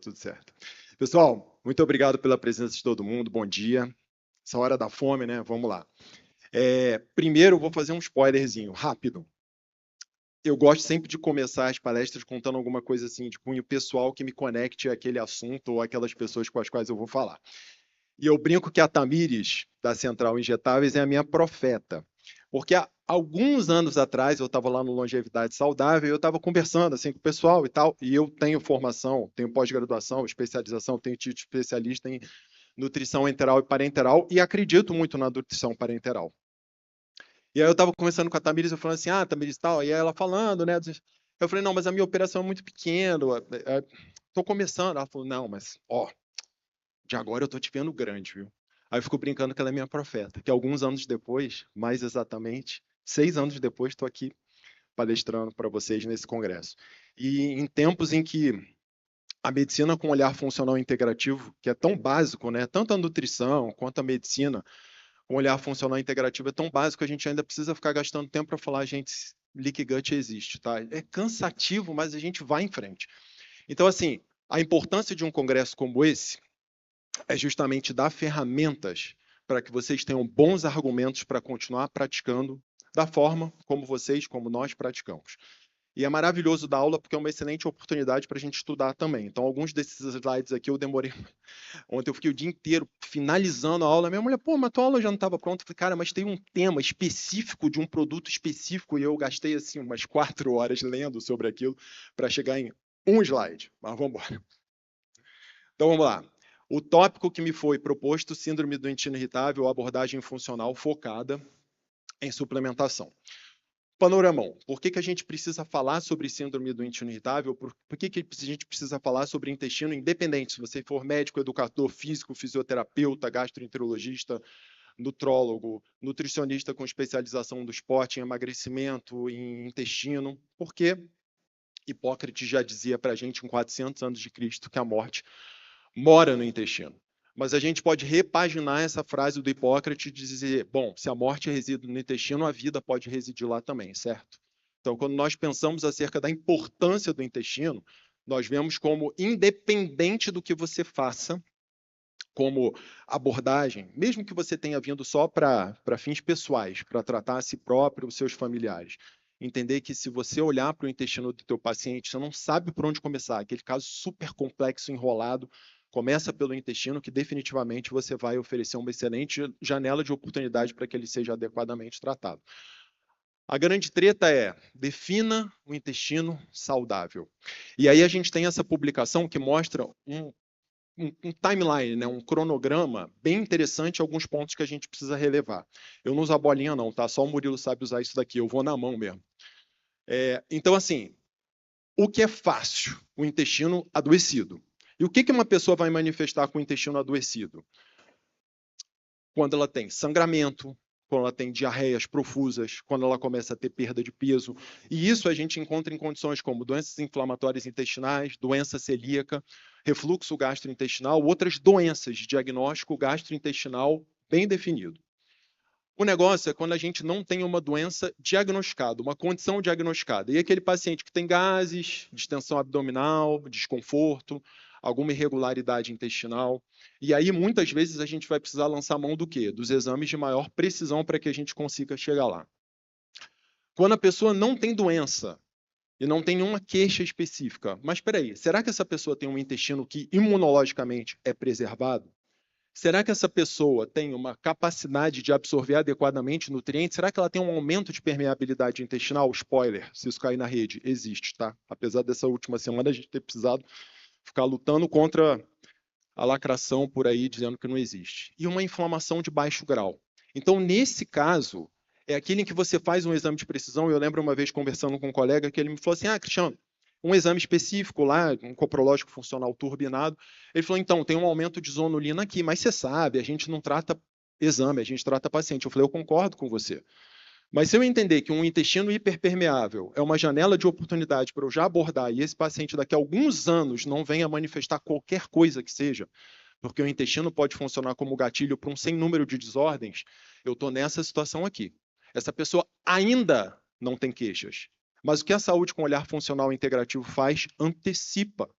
Tudo certo. Pessoal, muito obrigado pela presença de todo mundo. Bom dia. Essa hora da fome, né? Vamos lá. Primeiro, eu vou fazer um spoilerzinho rápido. Eu gosto sempre de começar as palestras contando alguma coisa assim de cunho pessoal que me conecte àquele assunto ou àquelas pessoas com as quais eu vou falar. E eu brinco que a Tamires, da Central Injetáveis, é a minha profeta. Porque há alguns anos atrás eu estava lá no Longevidade Saudável e eu estava conversando assim com o pessoal e tal, e eu tenho formação, tenho pós-graduação, especialização, tenho título de especialista em nutrição enteral e parenteral e acredito muito na nutrição parenteral. E aí eu estava conversando com a Tamires, eu falando assim, Tamires tal, e aí ela falando, né? Eu falei, não, mas a minha operação é muito pequena, estou começando. Ela falou, não, mas ó, de agora eu tô te vendo grande, viu? Aí eu fico brincando que ela é minha profeta, que alguns anos depois, mais exatamente, 6 anos depois, estou aqui palestrando para vocês nesse congresso. E em tempos em que a medicina com olhar funcional integrativo, que é tão básico, né? Tanto a nutrição quanto a medicina com olhar funcional integrativo é tão básico, a gente ainda precisa ficar gastando tempo para falar, gente, leaky gut existe, tá? É cansativo, mas a gente vai em frente. Então, assim, a importância de um congresso como esse é justamente dar ferramentas para que vocês tenham bons argumentos para continuar praticando da forma como vocês, como nós praticamos. E é maravilhoso dar aula porque é uma excelente oportunidade para a gente estudar também. Então, alguns desses slides aqui eu demorei. Ontem eu fiquei o dia inteiro finalizando a aula. Minha mulher, pô, mas tua aula já não estava pronta. Eu falei, cara, mas tem um tema específico de um produto específico e eu gastei assim umas 4 horas lendo sobre aquilo para chegar em um slide. Mas vamos embora. Então vamos lá. O tópico que me foi proposto, síndrome do intestino irritável, abordagem funcional focada em suplementação. Panoramão, por que a gente precisa falar sobre síndrome do intestino irritável? Por que a gente precisa falar sobre intestino independente? Se você for médico, educador físico, fisioterapeuta, gastroenterologista, nutrólogo, nutricionista com especialização do esporte em emagrecimento, em intestino, porque Hipócrates já dizia para a gente, em 400 anos de Cristo, que a morte mora no intestino. Mas a gente pode repaginar essa frase do Hipócrates e dizer, bom, se a morte reside no intestino, a vida pode residir lá também, certo? Então, quando nós pensamos acerca da importância do intestino, nós vemos como independente do que você faça, como abordagem, mesmo que você tenha vindo só para fins pessoais, para tratar a si próprio, os seus familiares, entender que se você olhar para o intestino do teu paciente, você não sabe por onde começar, aquele caso super complexo, enrolado, começa pelo intestino, que definitivamente você vai oferecer uma excelente janela de oportunidade para que ele seja adequadamente tratado. A grande treta é, defina o intestino saudável. E aí a gente tem essa publicação que mostra um timeline, né, um cronograma bem interessante, alguns pontos que a gente precisa relevar. Eu não uso a bolinha não, tá? Só o Murilo sabe usar isso daqui, eu vou na mão mesmo. Então, assim, o que é fácil? O intestino adoecido. E o que uma pessoa vai manifestar com o intestino adoecido? Quando ela tem sangramento, quando ela tem diarreias profusas, quando ela começa a ter perda de peso. E isso a gente encontra em condições como doenças inflamatórias intestinais, doença celíaca, refluxo gastrointestinal, outras doenças de diagnóstico gastrointestinal bem definido. O negócio é quando a gente não tem uma doença diagnosticada, uma condição diagnosticada. E aquele paciente que tem gases, distensão abdominal, desconforto, alguma irregularidade intestinal. E aí, muitas vezes, a gente vai precisar lançar mão do quê? Dos exames de maior precisão para que a gente consiga chegar lá. Quando a pessoa não tem doença e não tem nenhuma queixa específica, mas espera aí, será que essa pessoa tem um intestino que imunologicamente é preservado? Será que essa pessoa tem uma capacidade de absorver adequadamente nutrientes? Será que ela tem um aumento de permeabilidade intestinal? Spoiler, se isso cair na rede, existe, tá? Apesar dessa última semana a gente ter precisado ficar lutando contra a lacração por aí, dizendo que não existe. E uma inflamação de baixo grau. Então, nesse caso, é aquele em que você faz um exame de precisão. Eu lembro uma vez conversando com um colega que ele me falou assim, Cristiano, um exame específico lá, um coprológico funcional turbinado. Ele falou, então, tem um aumento de zonulina aqui, mas você sabe, a gente não trata exame, a gente trata paciente. Eu falei, eu concordo com você. Mas se eu entender que um intestino hiperpermeável é uma janela de oportunidade para eu já abordar e esse paciente daqui a alguns anos não venha manifestar qualquer coisa que seja, porque o intestino pode funcionar como gatilho para um sem número de desordens, eu estou nessa situação aqui. Essa pessoa ainda não tem queixas. Mas o que a saúde com olhar funcional integrativo faz? Antecipa.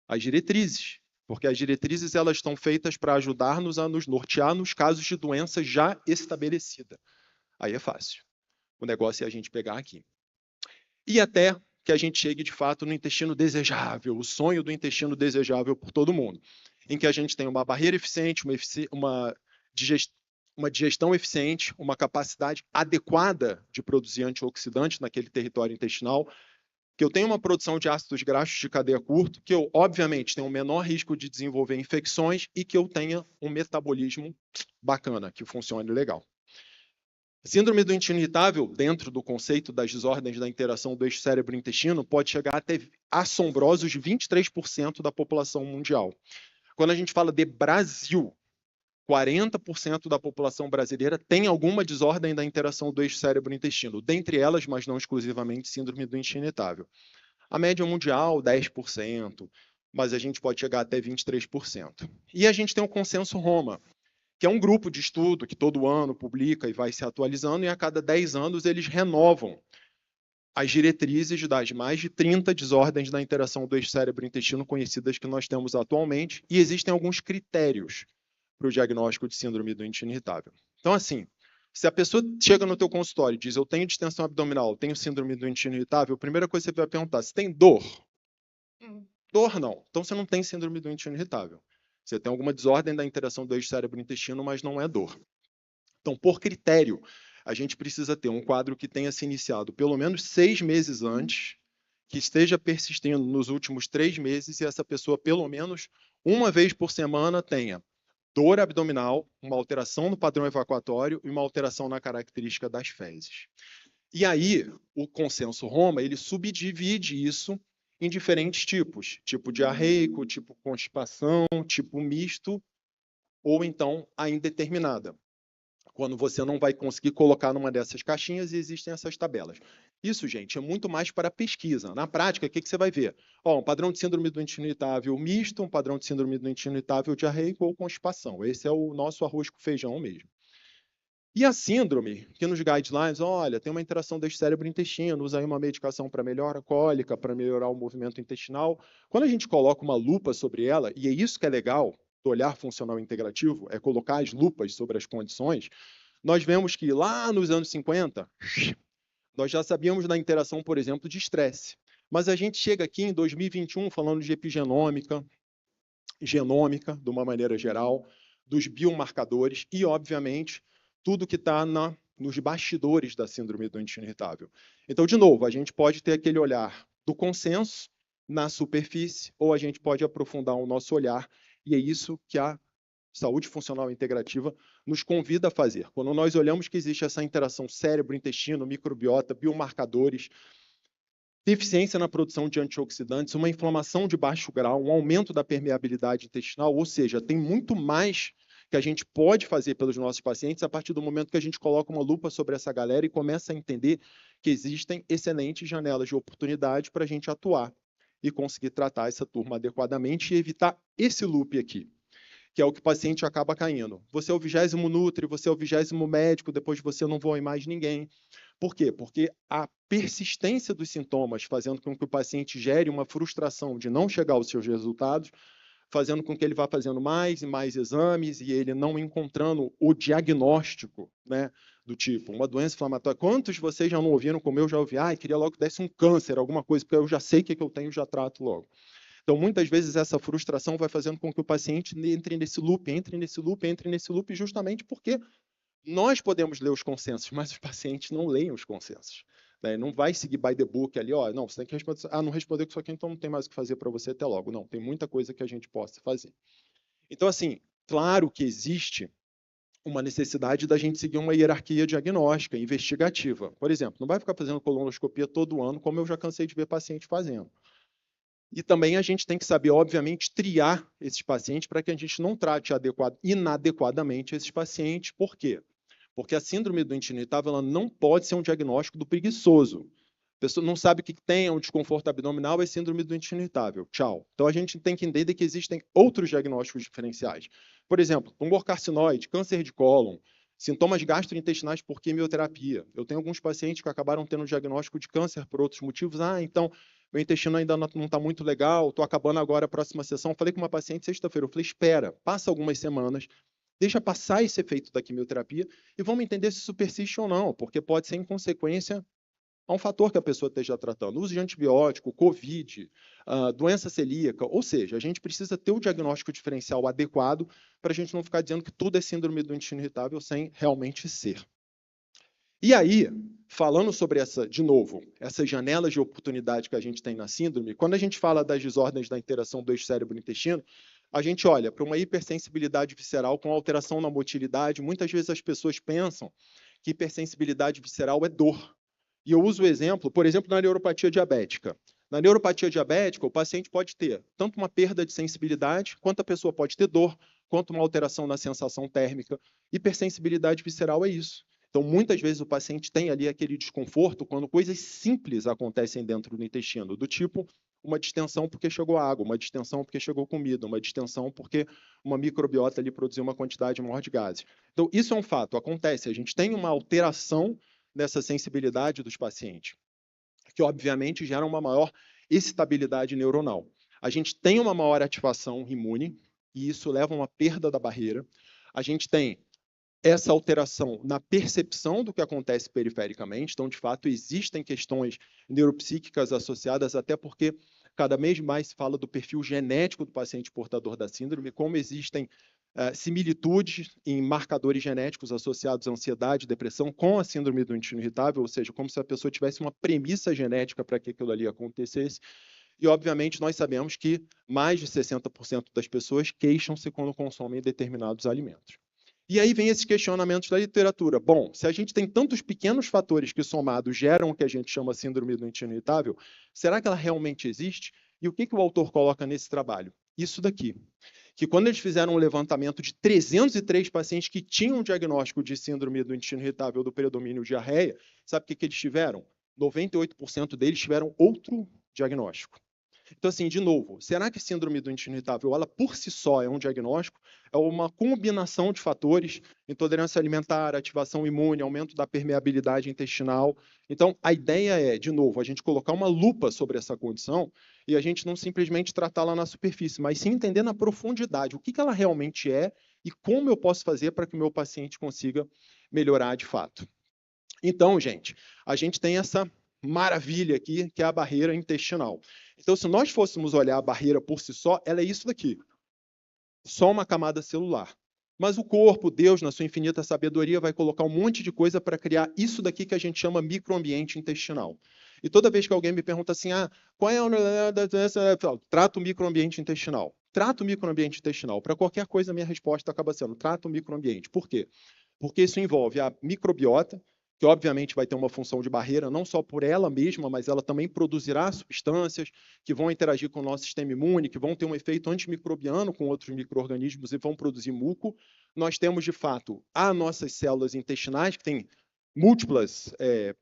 As diretrizes, porque as diretrizes elas estão feitas para ajudar-nos a nos nortear nos casos de doença já estabelecida. Aí é fácil. O negócio é a gente pegar aqui. E até que a gente chegue, de fato, no intestino desejável, o sonho do intestino desejável por todo mundo, em que a gente tem uma barreira eficiente, uma digestão eficiente, uma capacidade adequada de produzir antioxidantes naquele território intestinal, que eu tenho uma produção de ácidos graxos de cadeia curta, que eu, obviamente, tenho um menor risco de desenvolver infecções e que eu tenha um metabolismo bacana, que funcione legal. Síndrome do intestino irritável, dentro do conceito das desordens da interação do eixo cérebro-intestino, pode chegar até assombrosos 23% da população mundial. Quando a gente fala de Brasil, 40% da população brasileira tem alguma desordem da interação do eixo cérebro-intestino, dentre elas, mas não exclusivamente, síndrome do intestino irritável. A média mundial, 10%, mas a gente pode chegar até 23%. E a gente tem o consenso Roma, que é um grupo de estudo que todo ano publica e vai se atualizando, e a cada 10 anos eles renovam as diretrizes das mais de 30 desordens da interação do eixo cérebro-intestino conhecidas que nós temos atualmente, e existem alguns critérios para o diagnóstico de síndrome do intestino irritável. Então, assim, se a pessoa chega no teu consultório e diz, eu tenho distensão abdominal, tenho síndrome do intestino irritável, a primeira coisa que você vai perguntar, se tem dor? Dor não. Então, você não tem síndrome do intestino irritável. Você tem alguma desordem da interação do eixo cérebro-intestino, mas não é dor. Então, por critério, a gente precisa ter um quadro que tenha se iniciado pelo menos 6 meses antes, que esteja persistindo nos últimos 3 meses e essa pessoa, pelo menos uma vez por semana, tenha dor abdominal, uma alteração no padrão evacuatório e uma alteração na característica das fezes. E aí, o consenso Roma, ele subdivide isso em diferentes tipos, tipo diarreico, tipo constipação, tipo misto, ou então a indeterminada, quando você não vai conseguir colocar numa dessas caixinhas e existem essas tabelas. Isso, gente, é muito mais para pesquisa. Na prática, o que você vai ver? Um padrão de síndrome do intestino irritável misto, um padrão de síndrome do intestino irritável diarreico ou constipação. Esse é o nosso arroz com feijão mesmo. E a síndrome, que nos guidelines, olha, tem uma interação desse cérebro-intestino, usa aí uma medicação para melhora cólica, para melhorar o movimento intestinal. Quando a gente coloca uma lupa sobre ela, e é isso que é legal do olhar funcional integrativo, é colocar as lupas sobre as condições, nós vemos que lá nos anos 50, nós já sabíamos da interação, por exemplo, de estresse. Mas a gente chega aqui em 2021 falando de epigenômica, genômica, de uma maneira geral, dos biomarcadores e, obviamente, tudo que está nos bastidores da síndrome do intestino irritável. Então, de novo, a gente pode ter aquele olhar do consenso na superfície, ou a gente pode aprofundar o nosso olhar, e é isso que a saúde funcional integrativa nos convida a fazer. Quando nós olhamos que existe essa interação cérebro-intestino, microbiota, biomarcadores, deficiência na produção de antioxidantes, uma inflamação de baixo grau, um aumento da permeabilidade intestinal, ou seja, tem muito mais que a gente pode fazer pelos nossos pacientes a partir do momento que a gente coloca uma lupa sobre essa galera e começa a entender que existem excelentes janelas de oportunidade para a gente atuar e conseguir tratar essa turma adequadamente e evitar esse loop aqui, que é o que o paciente acaba caindo. Você é o 20º nutri, você é o 20º médico, depois você não voa em mais ninguém. Por quê? Porque a persistência dos sintomas, fazendo com que o paciente gere uma frustração de não chegar aos seus resultados, fazendo com que ele vá fazendo mais e mais exames e ele não encontrando o diagnóstico, né, do tipo, uma doença inflamatória. Quantos vocês já não ouviram, como eu já ouvi, queria logo que desse um câncer, alguma coisa, porque eu já sei o que eu tenho e já trato logo. Então, muitas vezes, essa frustração vai fazendo com que o paciente entre nesse loop, justamente porque nós podemos ler os consensos, mas os pacientes não leem os consensos. Né? Não vai seguir by the book ali, não, você tem que responder, não respondeu com isso aqui, então não tem mais o que fazer para você, até logo. Não, tem muita coisa que a gente possa fazer. Então, assim, claro que existe uma necessidade da gente seguir uma hierarquia diagnóstica, investigativa. Por exemplo, não vai ficar fazendo colonoscopia todo ano, como eu já cansei de ver paciente fazendo. E também a gente tem que saber, obviamente, triar esses pacientes para que a gente não trate inadequadamente esses pacientes. Por quê? Porque a síndrome do intestino irritável ela não pode ser um diagnóstico do preguiçoso. A pessoa não sabe o que tem, é um desconforto abdominal, é síndrome do intestino irritável. Tchau. Então, a gente tem que entender que existem outros diagnósticos diferenciais. Por exemplo, tumor carcinoide, câncer de cólon, sintomas gastrointestinais por quimioterapia. Eu tenho alguns pacientes que acabaram tendo diagnóstico de câncer por outros motivos. Então, meu intestino ainda não está muito legal, estou acabando agora a próxima sessão. Falei com uma paciente sexta-feira, eu falei, espera, passa algumas semanas, deixa passar esse efeito da quimioterapia e vamos entender se isso persiste ou não, porque pode ser em consequência a um fator que a pessoa esteja tratando. Uso de antibiótico, Covid, doença celíaca, ou seja, a gente precisa ter o diagnóstico diferencial adequado para a gente não ficar dizendo que tudo é síndrome do intestino irritável sem realmente ser. E aí, falando sobre essa, de novo, essas janelas de oportunidade que a gente tem na síndrome, quando a gente fala das desordens da interação do eixo cérebro-intestino, a gente olha para uma hipersensibilidade visceral com alteração na motilidade. Muitas vezes as pessoas pensam que hipersensibilidade visceral é dor. E eu uso o exemplo, por exemplo, na neuropatia diabética. Na neuropatia diabética, o paciente pode ter tanto uma perda de sensibilidade, quanto a pessoa pode ter dor, quanto uma alteração na sensação térmica. Hipersensibilidade visceral é isso. Então, muitas vezes o paciente tem ali aquele desconforto quando coisas simples acontecem dentro do intestino, do tipo uma distensão porque chegou água, uma distensão porque chegou comida, uma distensão porque uma microbiota ali produziu uma quantidade maior de gases. Então, isso é um fato, acontece. A gente tem uma alteração nessa sensibilidade dos pacientes, que obviamente gera uma maior excitabilidade neuronal. A gente tem uma maior ativação imune, e isso leva a uma perda da barreira. A gente tem essa alteração na percepção do que acontece perifericamente. Então, de fato, existem questões neuropsíquicas associadas, até porque cada vez mais se fala do perfil genético do paciente portador da síndrome, como existem similitudes em marcadores genéticos associados à ansiedade, depressão, com a síndrome do intestino irritável, ou seja, como se a pessoa tivesse uma premissa genética para que aquilo ali acontecesse. E, obviamente, nós sabemos que mais de 60% das pessoas queixam-se quando consomem determinados alimentos. E aí vem esses questionamentos da literatura. Bom, se a gente tem tantos pequenos fatores que somados geram o que a gente chama síndrome do intestino irritável, será que ela realmente existe? E o que o autor coloca nesse trabalho? Isso daqui. Que quando eles fizeram um levantamento de 303 pacientes que tinham diagnóstico de síndrome do intestino irritável do predomínio diarreia, sabe o que eles tiveram? 98% deles tiveram outro diagnóstico. Então, assim, de novo, será que síndrome do intestino irritável, ela por si só é um diagnóstico? É uma combinação de fatores, intolerância alimentar, ativação imune, aumento da permeabilidade intestinal. Então, a ideia é, de novo, a gente colocar uma lupa sobre essa condição e a gente não simplesmente tratá-la na superfície, mas sim entender na profundidade o que ela realmente é e como eu posso fazer para que o meu paciente consiga melhorar de fato. Então, gente, a gente tem essa maravilha aqui, que é a barreira intestinal. Então, se nós fôssemos olhar a barreira por si só, ela é isso daqui. Só uma camada celular. Mas o corpo, Deus, na sua infinita sabedoria, vai colocar um monte de coisa para criar isso daqui que a gente chama microambiente intestinal. E toda vez que alguém me pergunta assim, qual é a doença? Trato o microambiente intestinal. Trato o microambiente intestinal. Para qualquer coisa, a minha resposta acaba sendo, trato o microambiente. Por quê? Porque isso envolve a microbiota, que obviamente vai ter uma função de barreira, não só por ela mesma, mas ela também produzirá substâncias que vão interagir com o nosso sistema imune, que vão ter um efeito antimicrobiano com outros micro-organismos e vão produzir muco. Nós temos, de fato, as nossas células intestinais, que têm múltiplas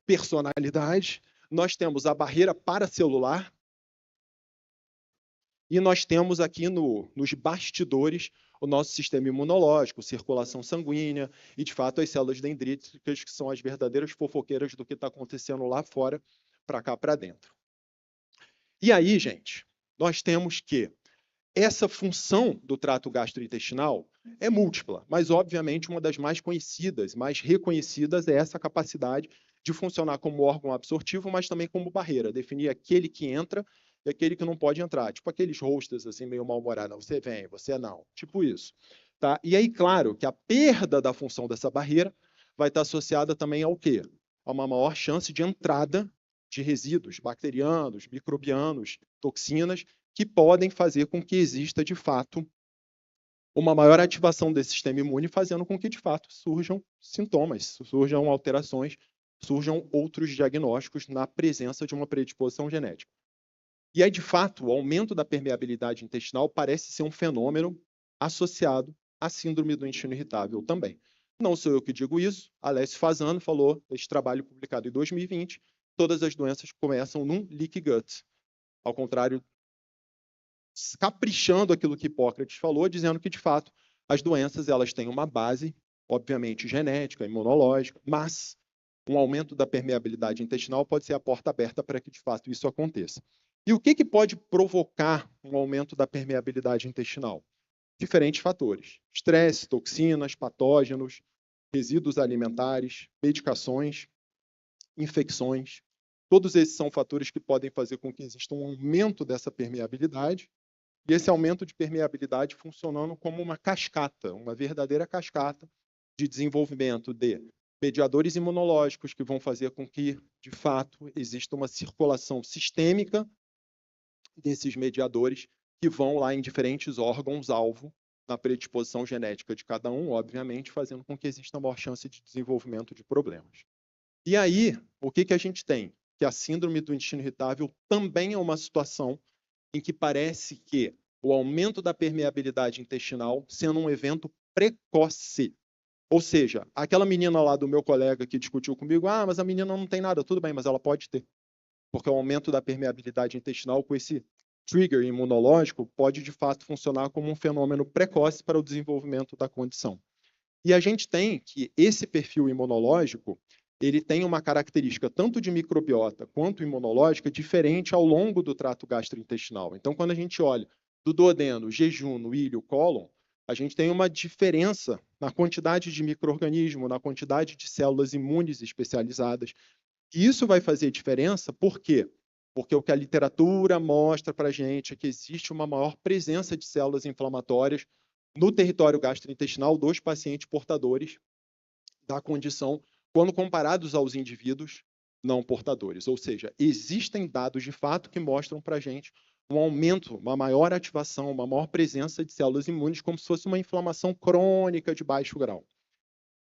personalidades. Nós temos a barreira paracelular, e nós temos aqui nos bastidores o nosso sistema imunológico, circulação sanguínea e, de fato, as células dendríticas, que são as verdadeiras fofoqueiras do que está acontecendo lá fora, para cá, para dentro. E aí, gente, nós temos que essa função do trato gastrointestinal é múltipla, mas, obviamente, uma das mais conhecidas, mais reconhecidas é essa capacidade de funcionar como órgão absortivo, mas também como barreira, definir aquele que entra e aquele que não pode entrar. Tipo aqueles hostess assim, meio mal-humorados, você vem, você não, tipo isso. Tá? E aí, claro, que a perda da função dessa barreira vai estar associada também ao quê? A uma maior chance de entrada de resíduos bacterianos, microbianos, toxinas, que podem fazer com que exista, de fato, uma maior ativação desse sistema imune, fazendo com que, de fato, surjam sintomas, surjam alterações, surjam outros diagnósticos na presença de uma predisposição genética. E aí, de fato, o aumento da permeabilidade intestinal parece ser um fenômeno associado à síndrome do intestino irritável também. Não sou eu que digo isso, Alessio Fasano falou neste trabalho publicado em 2020, todas as doenças começam num leaky gut. Ao contrário, caprichando aquilo que Hipócrates falou, dizendo que, de fato, as doenças elas têm uma base, obviamente, genética, imunológica, mas um aumento da permeabilidade intestinal pode ser a porta aberta para que, de fato, isso aconteça. E o que pode provocar um aumento da permeabilidade intestinal? Diferentes fatores: estresse, toxinas, patógenos, resíduos alimentares, medicações, infecções. Todos esses são fatores que podem fazer com que exista um aumento dessa permeabilidade, e esse aumento de permeabilidade funcionando como uma cascata, uma verdadeira cascata de desenvolvimento de mediadores imunológicos que vão fazer com que, de fato, exista uma circulação sistêmica desses mediadores que vão lá em diferentes órgãos-alvo, na predisposição genética de cada um, obviamente, fazendo com que exista maior chance de desenvolvimento de problemas. E aí, o que a gente tem? Que a síndrome do intestino irritável também é uma situação em que parece que o aumento da permeabilidade intestinal sendo um evento precoce. Ou seja, aquela menina lá do meu colega que discutiu comigo, mas a menina não tem nada, tudo bem, mas ela pode ter. Porque o aumento da permeabilidade intestinal com esse trigger imunológico pode, de fato, funcionar como um fenômeno precoce para o desenvolvimento da condição. E a gente tem que esse perfil imunológico, ele tem uma característica tanto de microbiota quanto imunológica diferente ao longo do trato gastrointestinal. Então, quando a gente olha do duodeno, jejuno, ilho, cólon, a gente tem uma diferença na quantidade de micro-organismo, na quantidade de células imunes especializadas. E isso vai fazer diferença, por quê? Porque o que a literatura mostra para a gente é que existe uma maior presença de células inflamatórias no território gastrointestinal dos pacientes portadores da condição, quando comparados aos indivíduos não portadores. Ou seja, existem dados de fato que mostram para a gente um aumento, uma maior ativação, uma maior presença de células imunes, como se fosse uma inflamação crônica de baixo grau.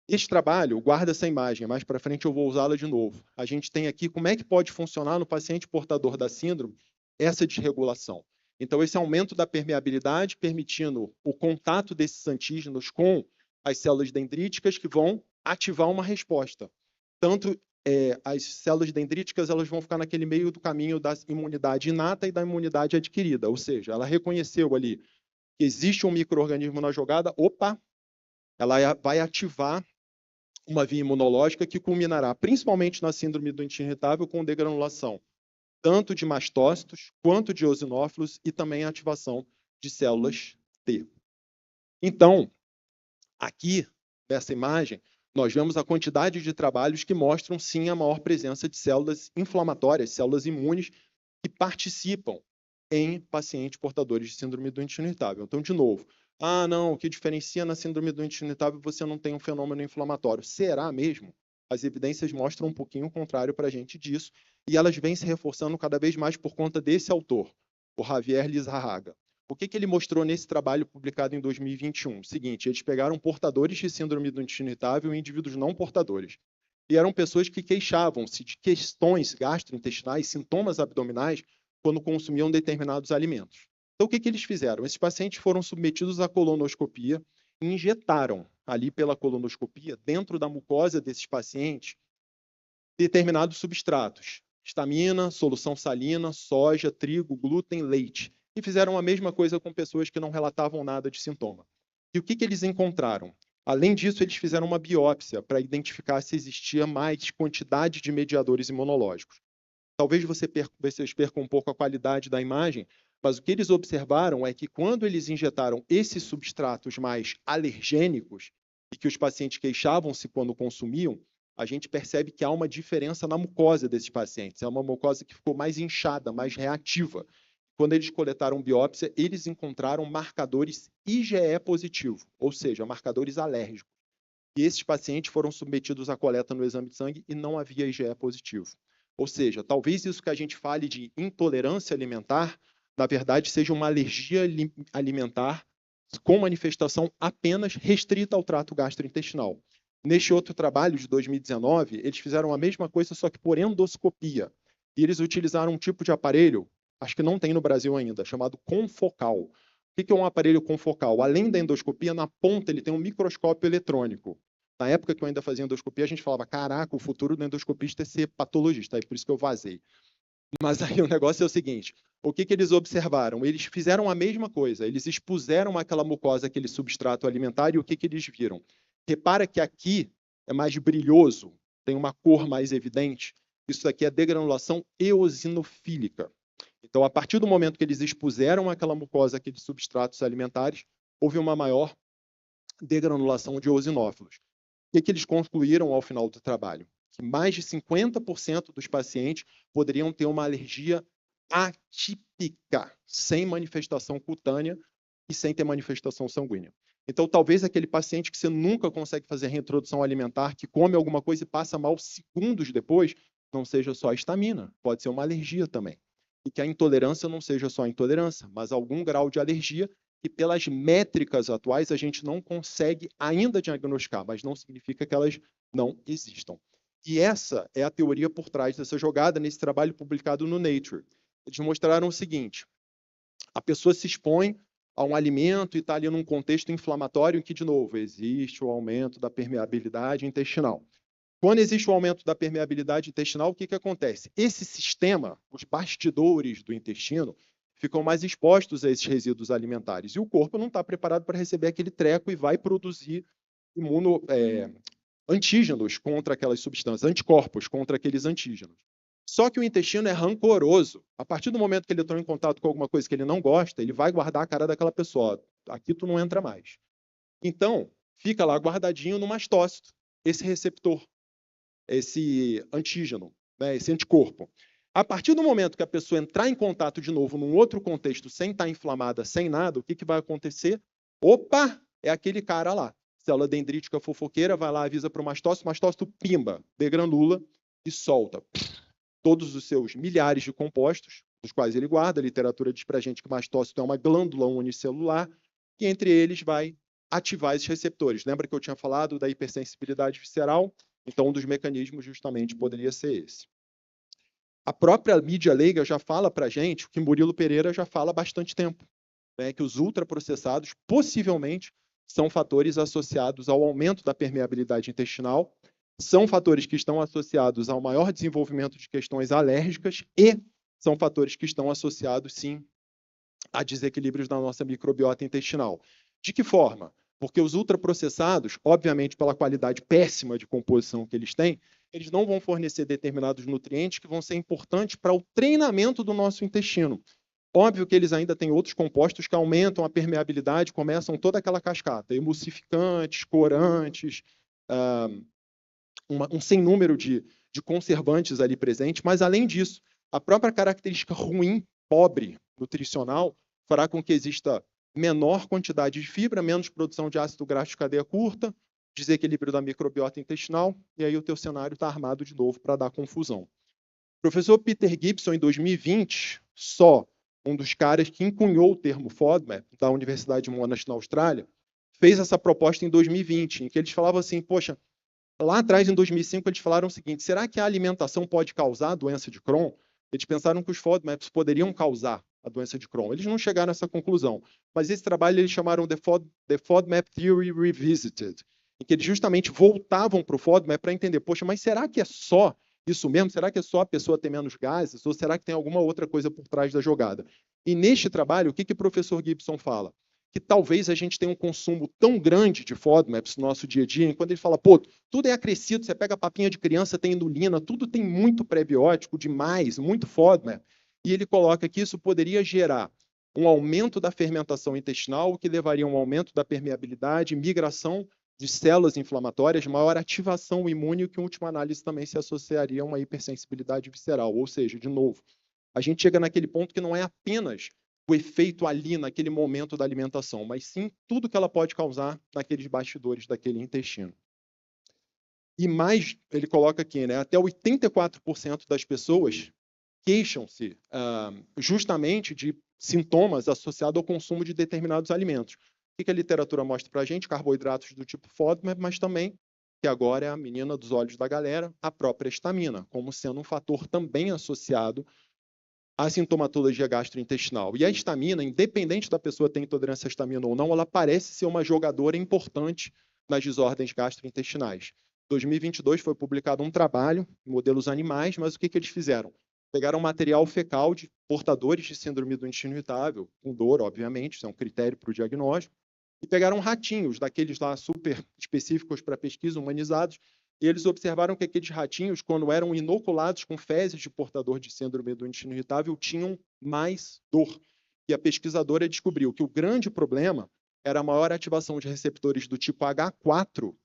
Este trabalho, guarda essa imagem, mais para frente eu vou usá-la de novo. A gente tem aqui como é que pode funcionar no paciente portador da síndrome essa desregulação. Então, esse aumento da permeabilidade, permitindo o contato desses antígenos com as células dendríticas que vão ativar uma resposta. Tanto as células dendríticas elas vão ficar naquele meio do caminho da imunidade inata e da imunidade adquirida, ou seja, ela reconheceu ali que existe um micro-organismo na jogada, ela vai ativar uma via imunológica que culminará principalmente na síndrome do intestino irritável com degranulação tanto de mastócitos quanto de eosinófilos e também a ativação de células T. Então, aqui, nessa imagem, nós vemos a quantidade de trabalhos que mostram, sim, a maior presença de células inflamatórias, células imunes, que participam em pacientes portadores de síndrome do intestino irritável. Então, de novo, não, o que diferencia na síndrome do intestino irritável você não tem um fenômeno inflamatório. Será mesmo? As evidências mostram um pouquinho o contrário para a gente disso, e elas vêm se reforçando cada vez mais por conta desse autor, o Javier Lizarraga. O que ele mostrou nesse trabalho publicado em 2021? O seguinte, eles pegaram portadores de síndrome do intestino irritável e indivíduos não portadores. E eram pessoas que queixavam-se de questões gastrointestinais, sintomas abdominais, quando consumiam determinados alimentos. Então, o que eles fizeram? Esses pacientes foram submetidos à colonoscopia e injetaram ali pela colonoscopia, dentro da mucosa desses pacientes, determinados substratos. Histamina, solução salina, soja, trigo, glúten, leite. E fizeram a mesma coisa com pessoas que não relatavam nada de sintoma. E o que eles encontraram? Além disso, eles fizeram uma biópsia para identificar se existia mais quantidade de mediadores imunológicos. Talvez vocês percam um pouco a qualidade da imagem, mas o que eles observaram é que quando eles injetaram esses substratos mais alergênicos, e que os pacientes queixavam-se quando consumiam, a gente percebe que há uma diferença na mucosa desses pacientes. É uma mucosa que ficou mais inchada, mais reativa. Quando eles coletaram biópsia, eles encontraram marcadores IgE positivo, ou seja, marcadores alérgicos. E esses pacientes foram submetidos à coleta no exame de sangue e não havia IgE positivo. Ou seja, talvez isso que a gente fale de intolerância alimentar, na verdade, seja uma alergia alimentar com manifestação apenas restrita ao trato gastrointestinal. Neste outro trabalho de 2019, eles fizeram a mesma coisa, só que por endoscopia. E eles utilizaram um tipo de aparelho, acho que não tem no Brasil ainda, chamado confocal. O que é um aparelho confocal? Além da endoscopia, na ponta ele tem um microscópio eletrônico. Na época que eu ainda fazia endoscopia, a gente falava, caraca, o futuro do endoscopista é ser patologista, aí por isso que eu vazei. Mas aí o negócio é o seguinte, o que eles observaram? Eles fizeram a mesma coisa, eles expuseram aquela mucosa, aquele substrato alimentar, e o que eles viram? Repara que aqui é mais brilhoso, tem uma cor mais evidente, isso aqui é degranulação eosinofílica. Então, a partir do momento que eles expuseram aquela mucosa, aqueles substratos alimentares, houve uma maior degranulação de eosinófilos. O que eles concluíram ao final do trabalho? Que mais de 50% dos pacientes poderiam ter uma alergia atípica, sem manifestação cutânea e sem ter manifestação sanguínea. Então, talvez aquele paciente que você nunca consegue fazer reintrodução alimentar, que come alguma coisa e passa mal segundos depois, não seja só a histamina, pode ser uma alergia também. E que a intolerância não seja só a intolerância, mas algum grau de alergia que, pelas métricas atuais, a gente não consegue ainda diagnosticar, mas não significa que elas não existam. E essa é a teoria por trás dessa jogada nesse trabalho publicado no Nature. Eles mostraram o seguinte: a pessoa se expõe a um alimento e está ali num contexto inflamatório em que, de novo, existe o aumento da permeabilidade intestinal. Quando existe o aumento da permeabilidade intestinal, o que acontece? Esse sistema, os bastidores do intestino, ficam mais expostos a esses resíduos alimentares. E o corpo não está preparado para receber aquele treco e vai produzir antígenos contra aquelas substâncias, anticorpos contra aqueles antígenos. Só que o intestino é rancoroso. A partir do momento que ele entrou em contato com alguma coisa que ele não gosta, ele vai guardar a cara daquela pessoa. Aqui tu não entra mais. Então, fica lá guardadinho no mastócito, esse receptor, esse antígeno, né, esse anticorpo. A partir do momento que a pessoa entrar em contato de novo num outro contexto, sem estar inflamada, sem nada, o que vai acontecer? Opa, é aquele cara lá. Célula dendrítica fofoqueira, vai lá, avisa para o mastócito pimba, degranula e solta todos os seus milhares de compostos, dos quais ele guarda. A literatura diz para a gente que o mastócito é uma glândula unicelular, e entre eles vai ativar esses receptores. Lembra que eu tinha falado da hipersensibilidade visceral? Então, um dos mecanismos justamente poderia ser esse. A própria mídia leiga já fala para a gente, o que Murilo Pereira já fala há bastante tempo, né, que os ultraprocessados possivelmente são fatores associados ao aumento da permeabilidade intestinal, são fatores que estão associados ao maior desenvolvimento de questões alérgicas e são fatores que estão associados, sim, a desequilíbrios na nossa microbiota intestinal. De que forma? Porque os ultraprocessados, obviamente pela qualidade péssima de composição que eles têm, eles não vão fornecer determinados nutrientes que vão ser importantes para o treinamento do nosso intestino. Óbvio que eles ainda têm outros compostos que aumentam a permeabilidade, começam toda aquela cascata, emulsificantes, corantes, um sem número de conservantes ali presentes, mas além disso, a própria característica ruim, pobre, nutricional, fará com que exista menor quantidade de fibra, menos produção de ácido graxo de cadeia curta, desequilíbrio da microbiota intestinal, e aí o teu cenário está armado de novo para dar confusão. O professor Peter Gibson, em 2020, só um dos caras que encunhou o termo FODMAP, da Universidade de Monash, na Austrália, fez essa proposta em 2020, em que eles falavam assim, poxa, lá atrás, em 2005, eles falaram o seguinte, será que a alimentação pode causar a doença de Crohn? Eles pensaram que os FODMAPs poderiam causar a doença de Crohn. Eles não chegaram a essa conclusão, mas esse trabalho eles chamaram The FODMAP Theory Revisited, em que eles justamente voltavam para o FODMAP para entender, poxa, mas será que é só isso mesmo? Será que é só a pessoa ter menos gases? Ou será que tem alguma outra coisa por trás da jogada? E neste trabalho, o que o professor Gibson fala? Que talvez a gente tenha um consumo tão grande de FODMAPs no nosso dia a dia, quando ele fala, pô, tudo é acrescido, você pega a papinha de criança, tem inulina, tudo tem muito prebiótico demais, muito FODMAP, e ele coloca que isso poderia gerar um aumento da fermentação intestinal, o que levaria a um aumento da permeabilidade, migração de células inflamatórias, maior ativação imune, o que, em última análise, também se associaria a uma hipersensibilidade visceral. Ou seja, de novo, a gente chega naquele ponto que não é apenas o efeito ali naquele momento da alimentação, mas sim tudo que ela pode causar naqueles bastidores daquele intestino. E mais, ele coloca aqui, né, até 84% das pessoas queixam-se justamente de sintomas associados ao consumo de determinados alimentos. O que a literatura mostra para a gente? Carboidratos do tipo FODMAP, mas também, que agora é a menina dos olhos da galera, a própria histamina, como sendo um fator também associado à sintomatologia gastrointestinal. E a histamina, independente da pessoa ter intolerância à histamina ou não, ela parece ser uma jogadora importante nas desordens gastrointestinais. Em 2022 foi publicado um trabalho em modelos animais, mas o que eles fizeram? Pegaram material fecal de portadores de síndrome do intestino irritável, com dor, obviamente, isso é um critério para o diagnóstico, e pegaram ratinhos, daqueles lá super específicos para pesquisa, humanizados, e eles observaram que aqueles ratinhos, quando eram inoculados com fezes de portador de síndrome do intestino irritável, tinham mais dor. E a pesquisadora descobriu que o grande problema era a maior ativação de receptores do tipo H4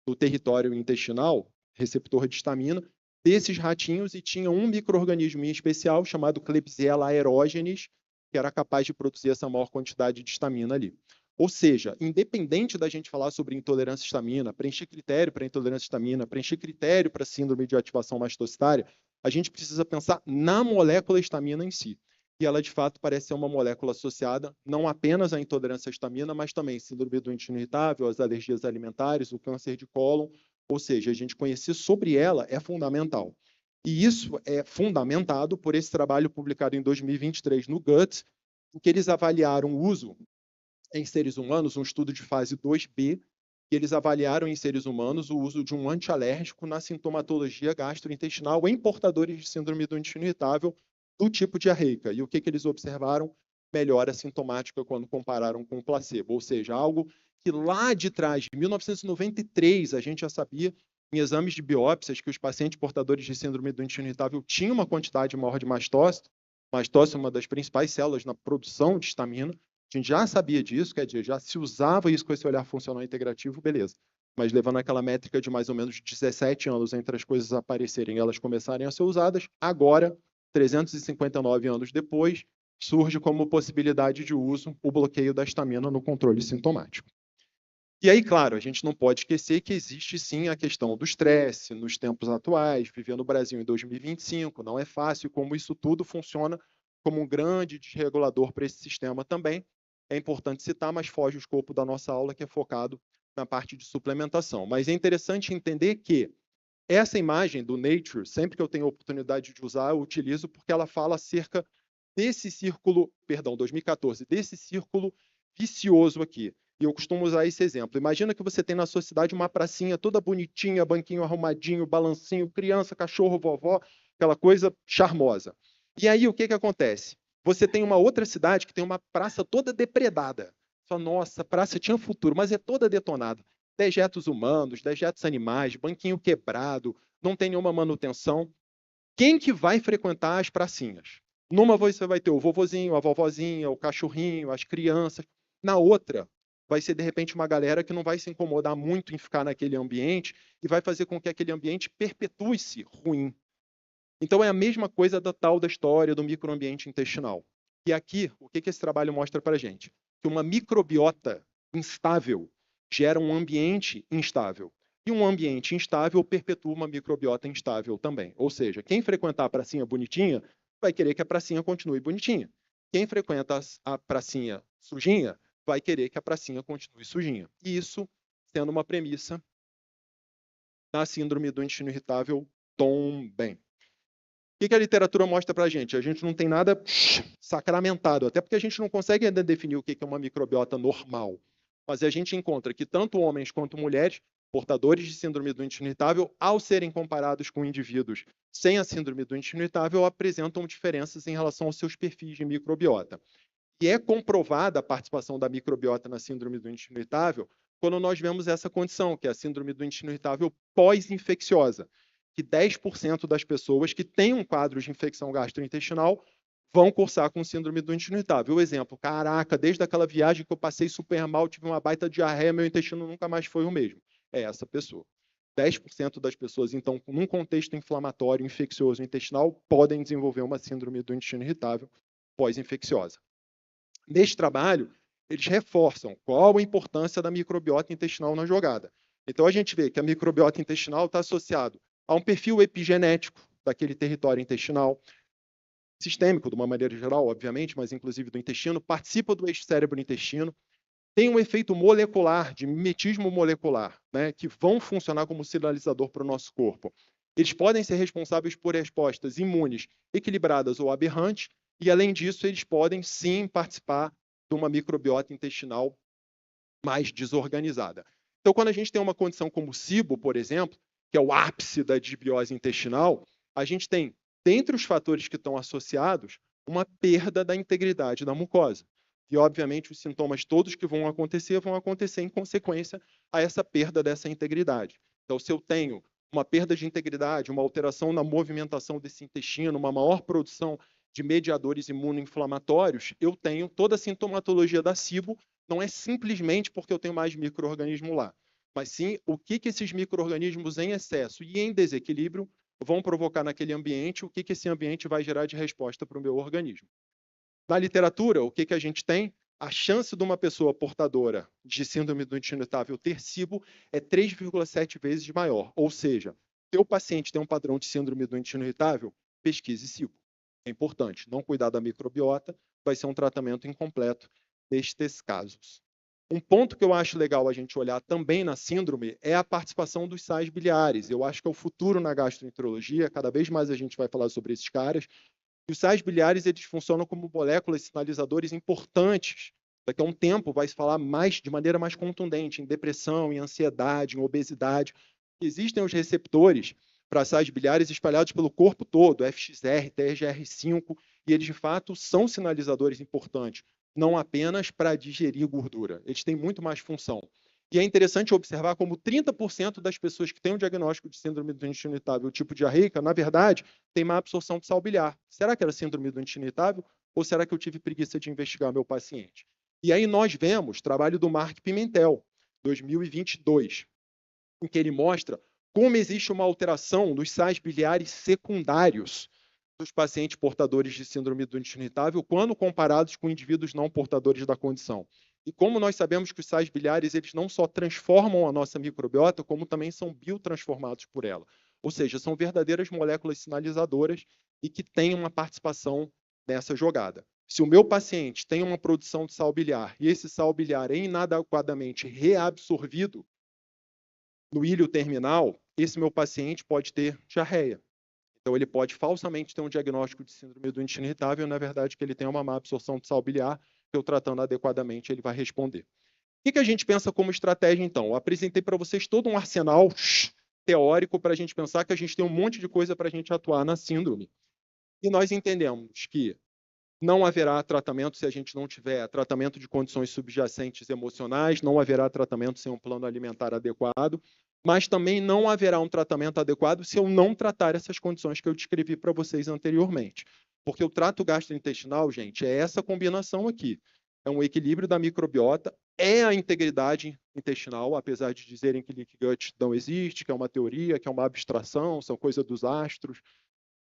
no território intestinal, receptor de histamina, desses ratinhos, e tinha um micro-organismo em especial chamado Klebsiella aerogenes, que era capaz de produzir essa maior quantidade de histamina ali. Ou seja, independente da gente falar sobre intolerância à histamina, preencher critério para intolerância à histamina, preencher critério para síndrome de ativação mastocitária, a gente precisa pensar na molécula histamina em si. E ela, de fato, parece ser uma molécula associada não apenas à intolerância à histamina, mas também síndrome do intestino irritável, as alergias alimentares, o câncer de cólon. Ou seja, a gente conhecer sobre ela é fundamental. E isso é fundamentado por esse trabalho publicado em 2023 no Guts, em que eles avaliaram o uso em seres humanos, um estudo de fase 2B, que eles avaliaram em seres humanos o uso de um antialérgico na sintomatologia gastrointestinal em portadores de síndrome do intestino irritável do tipo diarreica. E o que eles observaram? Melhora sintomática quando compararam com o placebo, ou seja, algo que lá de trás, de 1993, a gente já sabia em exames de biópsias que os pacientes portadores de síndrome do intestino irritável tinham uma quantidade maior de mastócito. Mastócito é uma das principais células na produção de histamina. A gente já sabia disso, quer dizer, já se usava isso com esse olhar funcional integrativo, beleza. Mas levando aquela métrica de mais ou menos 17 anos entre as coisas aparecerem e elas começarem a ser usadas, agora, 359 anos depois, surge como possibilidade de uso o bloqueio da histamina no controle sintomático. E aí, claro, a gente não pode esquecer que existe sim a questão do estresse nos tempos atuais, viver no Brasil em 2025, não é fácil, como isso tudo funciona como um grande desregulador para esse sistema também. É importante citar, mas foge o escopo da nossa aula, que é focado na parte de suplementação. Mas é interessante entender que essa imagem do Nature, sempre que eu tenho a oportunidade de usar, eu utilizo porque ela fala acerca desse círculo, perdão, 2014, desse círculo vicioso aqui. E eu costumo usar esse exemplo. Imagina que você tem na sua cidade uma pracinha toda bonitinha, banquinho arrumadinho, balancinho, criança, cachorro, vovó, aquela coisa charmosa. E aí o que acontece? Você tem uma outra cidade que tem uma praça toda depredada. Só, nossa, a praça tinha futuro, mas é toda detonada. Dejetos humanos, dejetos animais, banquinho quebrado, não tem nenhuma manutenção. Quem que vai frequentar as pracinhas? Numa você vai ter o vovozinho, a vovozinha, o cachorrinho, as crianças. Na outra, vai ser, de repente, uma galera que não vai se incomodar muito em ficar naquele ambiente e vai fazer com que aquele ambiente perpetue-se ruim. Então, é a mesma coisa da tal da história do microambiente intestinal. E aqui, o que esse trabalho mostra para a gente? Que uma microbiota instável gera um ambiente instável. E um ambiente instável perpetua uma microbiota instável também. Ou seja, quem frequentar a pracinha bonitinha vai querer que a pracinha continue bonitinha. Quem frequenta a pracinha sujinha vai querer que a pracinha continue sujinha. E isso sendo uma premissa da síndrome do intestino irritável também. O que a literatura mostra para a gente? A gente não tem nada sacramentado, até porque a gente não consegue ainda definir o que é uma microbiota normal. Mas a gente encontra que tanto homens quanto mulheres, portadores de síndrome do intestino irritável, ao serem comparados com indivíduos sem a síndrome do intestino irritável, apresentam diferenças em relação aos seus perfis de microbiota. E é comprovada a participação da microbiota na síndrome do intestino irritável quando nós vemos essa condição, que é a síndrome do intestino irritável pós-infecciosa, que 10% das pessoas que têm um quadro de infecção gastrointestinal vão cursar com síndrome do intestino irritável. O exemplo, caraca, desde aquela viagem que eu passei super mal, tive uma baita diarreia, meu intestino nunca mais foi o mesmo. É essa pessoa. 10% das pessoas, então, num contexto inflamatório, infeccioso intestinal, podem desenvolver uma síndrome do intestino irritável pós-infecciosa. Neste trabalho, eles reforçam qual a importância da microbiota intestinal na jogada. Então, a gente vê que a microbiota intestinal está associado a um perfil epigenético daquele território intestinal, sistêmico, de uma maneira geral, obviamente, mas inclusive do intestino, participa do eixo cérebro-intestino, tem um efeito molecular, de mimetismo molecular, né, que vão funcionar como sinalizador para o nosso corpo. Eles podem ser responsáveis por respostas imunes equilibradas ou aberrantes, e, além disso, eles podem, sim, participar de uma microbiota intestinal mais desorganizada. Então, quando a gente tem uma condição como o SIBO, por exemplo, que é o ápice da disbiose intestinal, a gente tem, dentre os fatores que estão associados, uma perda da integridade da mucosa. E, obviamente, os sintomas todos que vão acontecer em consequência a essa perda dessa integridade. Então, se eu tenho uma perda de integridade, uma alteração na movimentação desse intestino, uma maior produção de mediadores imunoinflamatórios, eu tenho toda a sintomatologia da SIBO, não é simplesmente porque eu tenho mais micro-organismo lá, mas sim o que esses micro-organismos em excesso e em desequilíbrio vão provocar naquele ambiente, o que esse ambiente vai gerar de resposta para o meu organismo. Na literatura, o que a gente tem? A chance de uma pessoa portadora de síndrome do intestino irritável ter SIBO é 3,7 vezes maior. Ou seja, se o paciente tem um padrão de síndrome do intestino irritável, pesquise SIBO. É importante. Não cuidar da microbiota vai ser um tratamento incompleto nestes casos. Um ponto que eu acho legal a gente olhar também na síndrome é a participação dos sais biliares. Eu acho que é o futuro na gastroenterologia, cada vez mais a gente vai falar sobre esses caras. E os sais biliares eles funcionam como moléculas sinalizadores importantes. Daqui a um tempo vai se falar de maneira mais contundente em depressão, em ansiedade, em obesidade. Existem os receptores para sais biliares espalhados pelo corpo todo, FXR, TGR5, e eles de fato são sinalizadores importantes, não apenas para digerir gordura. Eles têm muito mais função. E é interessante observar como 30% das pessoas que têm o diagnóstico de síndrome do intestino irritável tipo diarreica, na verdade, tem má absorção de sal biliar. Será que era síndrome do intestino irritável ou será que eu tive preguiça de investigar meu paciente? E aí nós vemos trabalho do Mark Pimentel, 2022, em que ele mostra como existe uma alteração dos sais biliares secundários dos pacientes portadores de síndrome do intestino irritável quando comparados com indivíduos não portadores da condição. E como nós sabemos que os sais biliares eles não só transformam a nossa microbiota, como também são biotransformados por ela. Ou seja, são verdadeiras moléculas sinalizadoras e que têm uma participação nessa jogada. Se o meu paciente tem uma produção de sal biliar e esse sal biliar é inadequadamente reabsorvido no ilho terminal, esse meu paciente pode ter diarreia. Então, ele pode falsamente ter um diagnóstico de síndrome do intestino irritável, na verdade, que ele tem uma má absorção de sal biliar, que eu tratando adequadamente, ele vai responder. O que a gente pensa como estratégia, então? Eu apresentei para vocês todo um arsenal teórico para a gente pensar que a gente tem um monte de coisa para a gente atuar na síndrome. E nós entendemos que não haverá tratamento se a gente não tiver tratamento de condições subjacentes emocionais, não haverá tratamento sem um plano alimentar adequado, mas também não haverá um tratamento adequado se eu não tratar essas condições que eu descrevi para vocês anteriormente. Porque o trato gastrointestinal, gente, é essa combinação aqui. É um equilíbrio da microbiota, é a integridade intestinal, apesar de dizerem que leaky gut não existe, que é uma teoria, que é uma abstração, são coisa dos astros,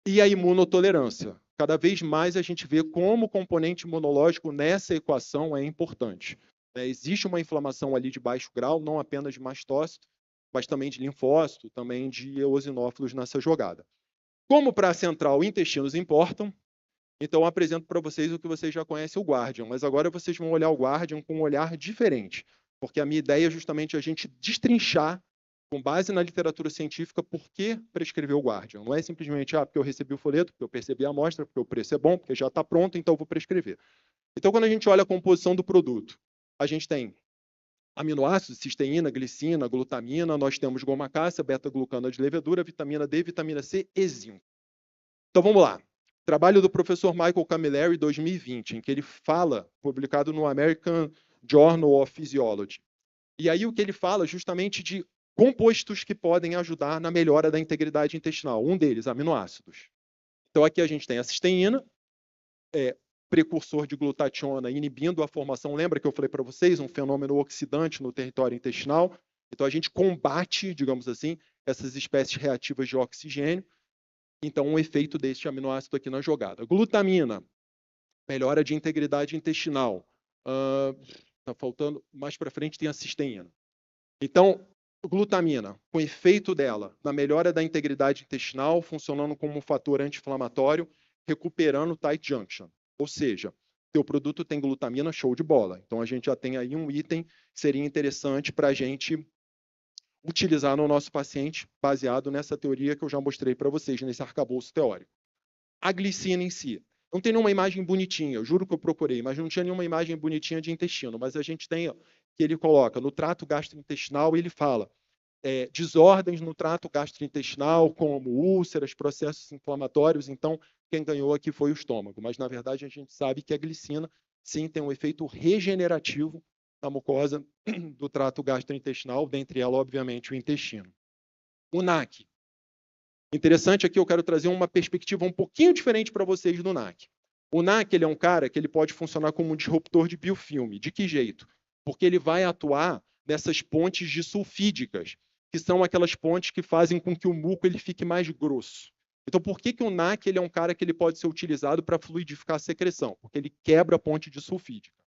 e a imunotolerância. Cada vez mais a gente vê como o componente imunológico nessa equação é importante. Existe uma inflamação ali de baixo grau, não apenas de mastócito, mas também de linfócito, também de eosinófilos nessa jogada. Como para a central intestinos importam, então eu apresento para vocês o que vocês já conhecem, o Guardian, mas agora vocês vão olhar o Guardian com um olhar diferente, porque a minha ideia é justamente a gente destrinchar com base na literatura científica, por que prescrever o Guardian? Não é simplesmente, porque eu recebi o folheto, porque eu percebi a amostra, porque o preço é bom, porque já está pronto, então eu vou prescrever. Então, quando a gente olha a composição do produto, a gente tem aminoácidos, cisteína, glicina, glutamina, nós temos goma-cássea, beta-glucana de levedura, vitamina D, vitamina C e zinco. Então, vamos lá. Trabalho do professor Michael Camilleri, 2020, em que ele fala, publicado no American Journal of Physiology. E aí o que ele fala justamente de compostos que podem ajudar na melhora da integridade intestinal. Um deles, aminoácidos. Então, aqui a gente tem a cisteína, precursor de glutationa, inibindo a formação. Lembra que eu falei para vocês? Um fenômeno oxidante no território intestinal. Então, a gente combate, digamos assim, essas espécies reativas de oxigênio. Então, um efeito deste aminoácido aqui na jogada. Glutamina, melhora de integridade intestinal. Está faltando, mais para frente tem a cisteína. Então, glutamina, com efeito dela na melhora da integridade intestinal, funcionando como um fator anti-inflamatório, recuperando o tight junction. Ou seja, teu produto tem glutamina, show de bola. Então, a gente já tem aí um item que seria interessante para a gente utilizar no nosso paciente, baseado nessa teoria que eu já mostrei para vocês, nesse arcabouço teórico. A glicina em si. Não tem nenhuma imagem bonitinha, eu juro que eu procurei, mas não tinha nenhuma imagem bonitinha de intestino. Mas a gente tem, que ele coloca no trato gastrointestinal, ele fala desordens no trato gastrointestinal, como úlceras, processos inflamatórios. Então, quem ganhou aqui foi o estômago. Mas, na verdade, a gente sabe que a glicina, sim, tem um efeito regenerativo na mucosa do trato gastrointestinal, dentre ela, obviamente, o intestino. O NAC, Interessante aqui, eu quero trazer uma perspectiva um pouquinho diferente para vocês do NAC. O NAC ele é um cara que ele pode funcionar como um disruptor de biofilme. De que jeito? Porque ele vai atuar nessas pontes disulfídicas, que são aquelas pontes que fazem com que o muco ele fique mais grosso. Então, por que o NAC ele é um cara que ele pode ser utilizado para fluidificar a secreção? Porque ele quebra a ponte disulfídica.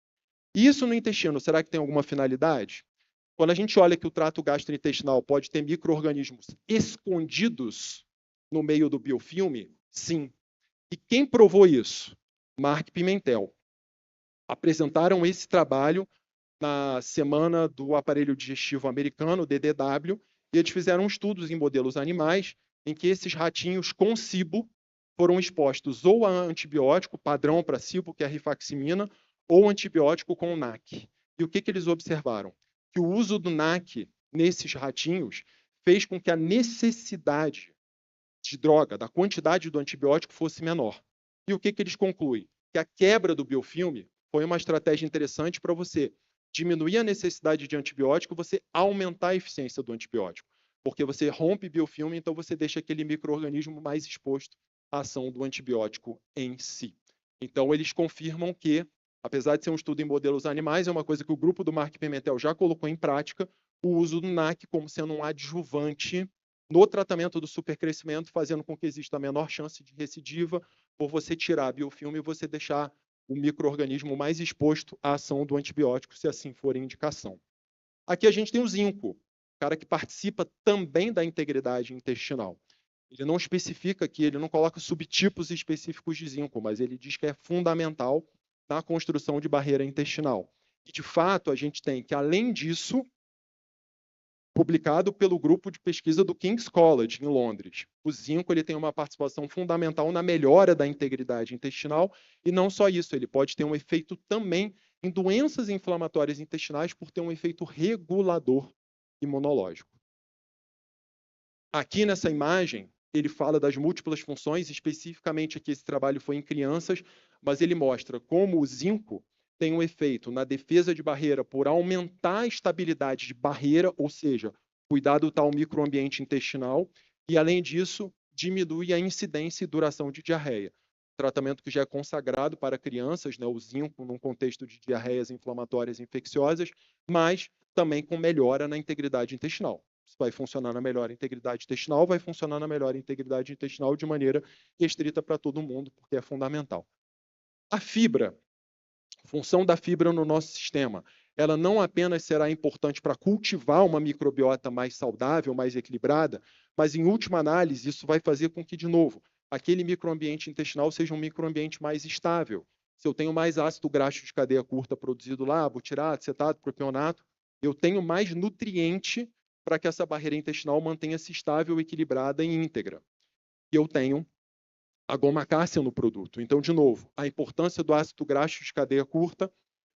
E isso no intestino, será que tem alguma finalidade? Quando a gente olha que o trato gastrointestinal pode ter micro-organismos escondidos no meio do biofilme, sim. E quem provou isso? Mark Pimentel. Apresentaram esse trabalho na Semana do Aparelho Digestivo Americano, DDW, e eles fizeram estudos em modelos animais em que esses ratinhos com SIBO foram expostos ou a antibiótico padrão para SIBO, que é a rifaximina, ou antibiótico com NAC. E o que eles observaram? Que o uso do NAC nesses ratinhos fez com que a necessidade de droga, da quantidade do antibiótico fosse menor. E o que eles concluem? Que a quebra do biofilme foi uma estratégia interessante para você diminuir a necessidade de antibiótico, você aumentar a eficiência do antibiótico. Porque você rompe biofilme, então você deixa aquele micro-organismo mais exposto à ação do antibiótico em si. Então, eles confirmam que, apesar de ser um estudo em modelos animais, é uma coisa que o grupo do Mark Pimentel já colocou em prática, o uso do NAC como sendo um adjuvante no tratamento do supercrescimento, fazendo com que exista a menor chance de recidiva, por você tirar a biofilme e você deixar o micro-organismo mais exposto à ação do antibiótico, se assim for a indicação. Aqui a gente tem o zinco, cara que participa também da integridade intestinal. Ele não especifica aqui, ele não coloca subtipos específicos de zinco, mas ele diz que é fundamental na construção de barreira intestinal. E, de fato, a gente tem que, além disso, publicado pelo grupo de pesquisa do King's College, em Londres. O zinco ele tem uma participação fundamental na melhora da integridade intestinal, e não só isso, ele pode ter um efeito também em doenças inflamatórias intestinais por ter um efeito regulador imunológico. Aqui nessa imagem, ele fala das múltiplas funções, especificamente aqui esse trabalho foi em crianças, mas ele mostra como o zinco tem um efeito na defesa de barreira por aumentar a estabilidade de barreira, ou seja, cuidar do tal microambiente intestinal, e, além disso, diminui a incidência e duração de diarreia. Tratamento que já é consagrado para crianças, né, o zinco, num contexto de diarreias inflamatórias infecciosas, mas também com melhora na integridade intestinal. Se vai funcionar na melhor integridade intestinal, vai funcionar na melhor integridade intestinal de maneira restrita para todo mundo, porque é fundamental. A fibra, a função da fibra no nosso sistema, ela não apenas será importante para cultivar uma microbiota mais saudável, mais equilibrada, mas, em última análise, isso vai fazer com que, de novo, aquele microambiente intestinal seja um microambiente mais estável. Se eu tenho mais ácido graxo de cadeia curta produzido lá, butirato, acetato, propionato, eu tenho mais nutriente para que essa barreira intestinal mantenha-se estável, equilibrada e íntegra. E eu tenho a goma-cássia no produto. Então, de novo, a importância do ácido graxo de cadeia curta,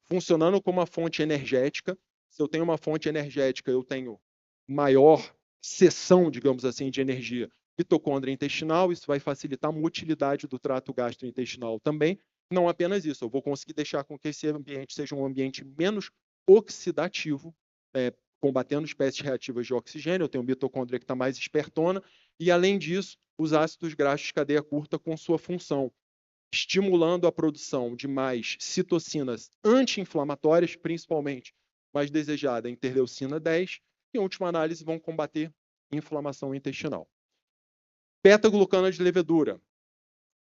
funcionando como uma fonte energética. Se eu tenho uma fonte energética, eu tenho maior seção, digamos assim, de energia mitocôndria intestinal, isso vai facilitar a motilidade do trato gastrointestinal também. Não apenas isso, eu vou conseguir deixar com que esse ambiente seja um ambiente menos oxidativo, combatendo espécies reativas de oxigênio, eu tenho mitocôndria que está mais espertona, e, além disso, os ácidos graxos de cadeia curta com sua função, estimulando a produção de mais citocinas anti-inflamatórias, principalmente mais desejada a interleucina 10, e, em última análise, vão combater inflamação intestinal. Beta-glucana de levedura.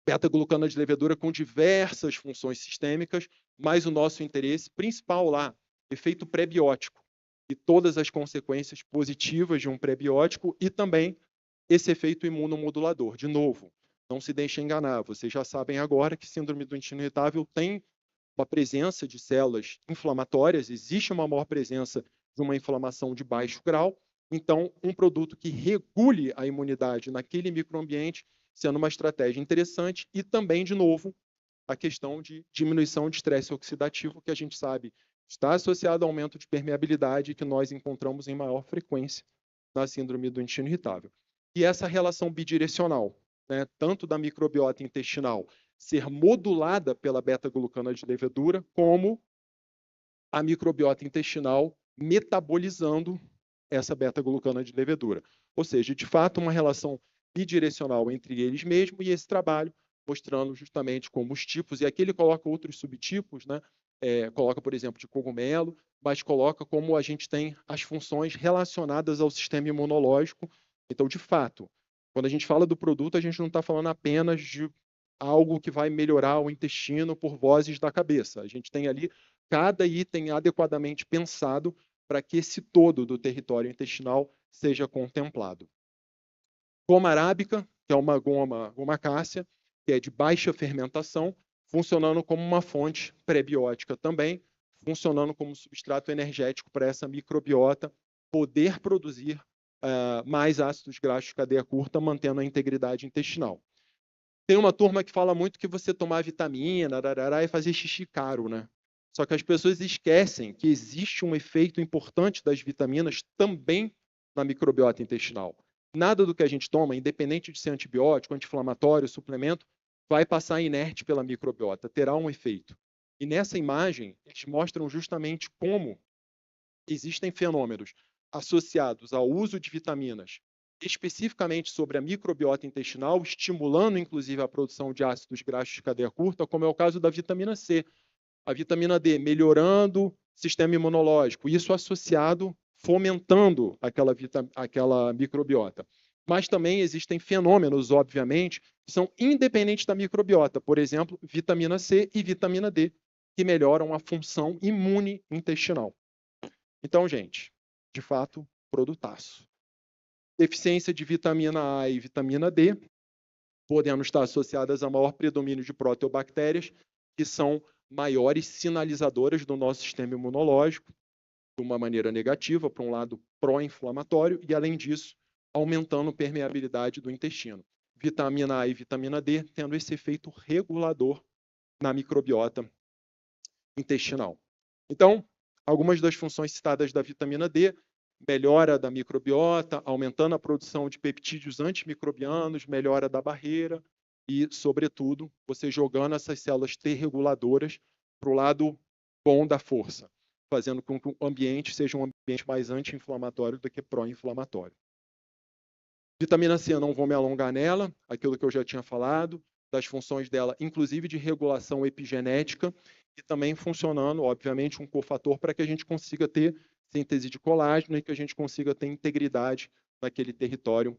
Beta-glucana de levedura com diversas funções sistêmicas, mas o nosso interesse principal lá, efeito prebiótico e todas as consequências positivas de um prebiótico e também esse efeito imunomodulador. De novo, não se deixe enganar, vocês já sabem agora que síndrome do intestino irritável tem uma presença de células inflamatórias, existe uma maior presença de uma inflamação de baixo grau, então um produto que regule a imunidade naquele microambiente sendo uma estratégia interessante e também, de novo, a questão de diminuição de estresse oxidativo, que a gente sabe está associado ao aumento de permeabilidade que nós encontramos em maior frequência na síndrome do intestino irritável. E essa relação bidirecional, né, tanto da microbiota intestinal ser modulada pela beta-glucana de levedura, como a microbiota intestinal metabolizando essa beta-glucana de levedura. Ou seja, de fato, uma relação bidirecional entre eles mesmos, e esse trabalho mostrando justamente como os tipos, e aqui ele coloca outros subtipos, né? Coloca, por exemplo, de cogumelo, mas coloca como a gente tem as funções relacionadas ao sistema imunológico. Então, de fato, quando a gente fala do produto, a gente não está falando apenas de algo que vai melhorar o intestino por vozes da cabeça. A gente tem ali cada item adequadamente pensado para que esse todo do território intestinal seja contemplado. Goma arábica, que é uma goma cássia, que é de baixa fermentação, funcionando como uma fonte prebiótica também, funcionando como substrato energético para essa microbiota poder produzir mais ácidos graxos de cadeia curta, mantendo a integridade intestinal. Tem uma turma que fala muito que você tomar vitamina, e fazer xixi caro, né? Só que as pessoas esquecem que existe um efeito importante das vitaminas também na microbiota intestinal. Nada do que a gente toma, independente de ser antibiótico, anti-inflamatório, suplemento, vai passar inerte pela microbiota, terá um efeito. E nessa imagem, eles mostram justamente como existem fenômenos associados ao uso de vitaminas, especificamente sobre a microbiota intestinal, estimulando inclusive a produção de ácidos graxos de cadeia curta, como é o caso da vitamina C. A vitamina D melhorando o sistema imunológico, isso associado, fomentando aquela microbiota. Mas também existem fenômenos, obviamente, que são independentes da microbiota, por exemplo, vitamina C e vitamina D, que melhoram a função imune intestinal. Então, gente, de fato, produtaço. Deficiência de vitamina A e vitamina D, podendo estar associadas a maior predomínio de proteobactérias, que são maiores sinalizadoras do nosso sistema imunológico, de uma maneira negativa, para um lado pró-inflamatório, e, além disso, aumentando a permeabilidade do intestino. Vitamina A e vitamina D tendo esse efeito regulador na microbiota intestinal. Então, algumas das funções citadas da vitamina D: melhora da microbiota, aumentando a produção de peptídeos antimicrobianos, melhora da barreira e, sobretudo, você jogando essas células T reguladoras para o lado bom da força, fazendo com que o ambiente seja um ambiente mais anti-inflamatório do que pró-inflamatório. Vitamina C, eu não vou me alongar nela, aquilo que eu já tinha falado, das funções dela, inclusive de regulação epigenética, e também funcionando, obviamente, um cofator para que a gente consiga ter síntese de colágeno e que a gente consiga ter integridade naquele território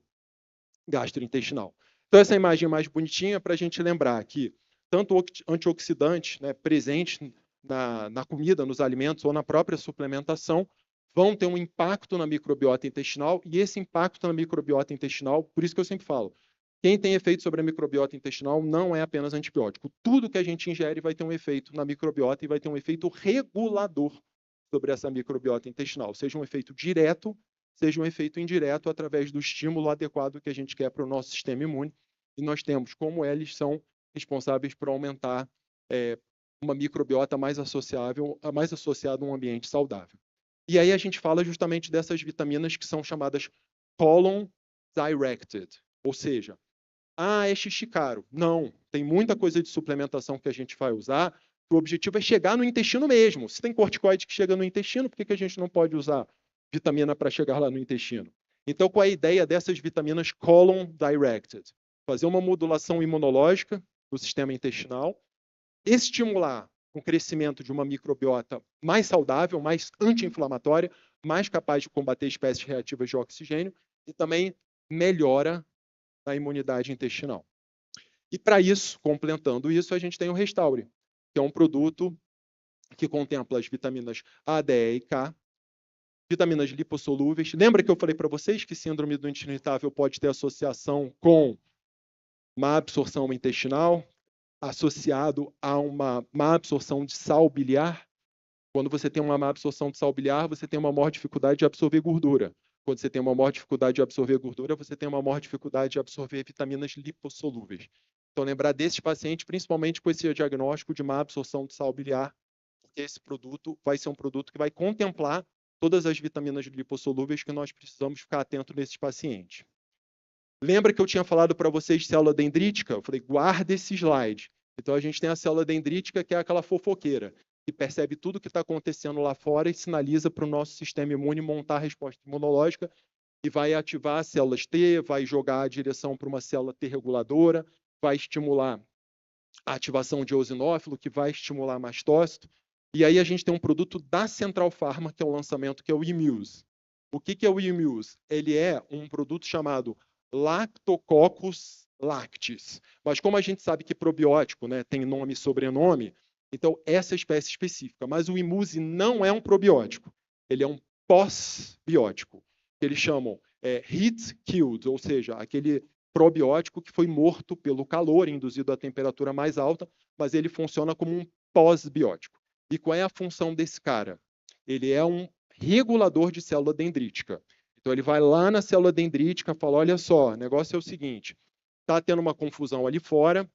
gastrointestinal. Então, essa imagem mais bonitinha para a gente lembrar que tanto o antioxidante, né, presente na comida, nos alimentos ou na própria suplementação, vão ter um impacto na microbiota intestinal, e esse impacto na microbiota intestinal, por isso que eu sempre falo, quem tem efeito sobre a microbiota intestinal não é apenas antibiótico. Tudo que a gente ingere vai ter um efeito na microbiota e vai ter um efeito regulador sobre essa microbiota intestinal, seja um efeito direto, seja um efeito indireto através do estímulo adequado que a gente quer para o nosso sistema imune. E nós temos como eles são responsáveis por aumentar uma microbiota mais associada a um ambiente saudável. E aí a gente fala justamente dessas vitaminas que são chamadas colon-directed, ou seja, é xixi caro. Não, tem muita coisa de suplementação que a gente vai usar, que o objetivo é chegar no intestino mesmo. Se tem corticoide que chega no intestino, por que a gente não pode usar vitamina para chegar lá no intestino? Então, qual é a ideia dessas vitaminas colon-directed? Fazer uma modulação imunológica do sistema intestinal, estimular o crescimento de uma microbiota mais saudável, mais anti-inflamatória, mais capaz de combater espécies reativas de oxigênio, e também melhora a imunidade intestinal. E para isso, completando isso, a gente tem o Restaure, que é um produto que contempla as vitaminas A, D, E e K, vitaminas lipossolúveis. Lembra que eu falei para vocês que síndrome do intestino irritável pode ter associação com má absorção intestinal, associado a uma má absorção de sal biliar? Quando você tem uma má absorção de sal biliar, você tem uma maior dificuldade de absorver gordura. Quando você tem uma maior dificuldade de absorver gordura, você tem uma maior dificuldade de absorver vitaminas lipossolúveis. Então, lembrar desses pacientes, principalmente com esse diagnóstico de má absorção de sal biliar, porque esse produto vai ser um produto que vai contemplar todas as vitaminas lipossolúveis que nós precisamos ficar atento nesses pacientes. Lembra que eu tinha falado para vocês de célula dendrítica? Eu falei, guarda esse slide. Então, a gente tem a célula dendrítica, que é aquela fofoqueira, que percebe tudo que está acontecendo lá fora e sinaliza para o nosso sistema imune montar a resposta imunológica e vai ativar as células T, vai jogar a direção para uma célula T reguladora, vai estimular a ativação de eosinófilo, que vai estimular mastócito. E aí a gente tem um produto da Central Pharma, que é o lançamento, que é o Imuse. O que é o Imuse? Ele é um produto chamado Lactococcus lactis. Mas como a gente sabe que probiótico, né, tem nome e sobrenome, então essa espécie específica. Mas o Imuse não é um probiótico. Ele é um pós-biótico, que eles chamam heat killed, ou seja, aquele probiótico que foi morto pelo calor induzido à temperatura mais alta, mas ele funciona como um pós-biótico. E qual é a função desse cara? Ele é um regulador de célula dendrítica. Então ele vai lá na célula dendrítica e fala, olha só, o negócio é o seguinte, está tendo uma confusão ali fora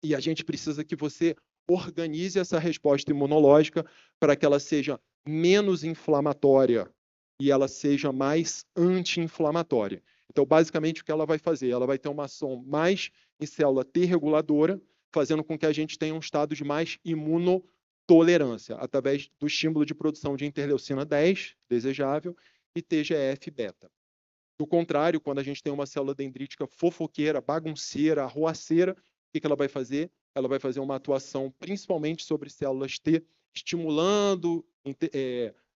e a gente precisa que você organize essa resposta imunológica para que ela seja menos inflamatória e ela seja mais anti-inflamatória. Então, basicamente, o que ela vai fazer? Ela vai ter uma ação mais em célula T reguladora, fazendo com que a gente tenha um estado de mais imunotolerância, através do estímulo de produção de interleucina 10, desejável, e TGF-beta. Do contrário, quando a gente tem uma célula dendrítica fofoqueira, bagunceira, arruaceira, o que ela vai fazer? Ela vai fazer uma atuação principalmente sobre células T, estimulando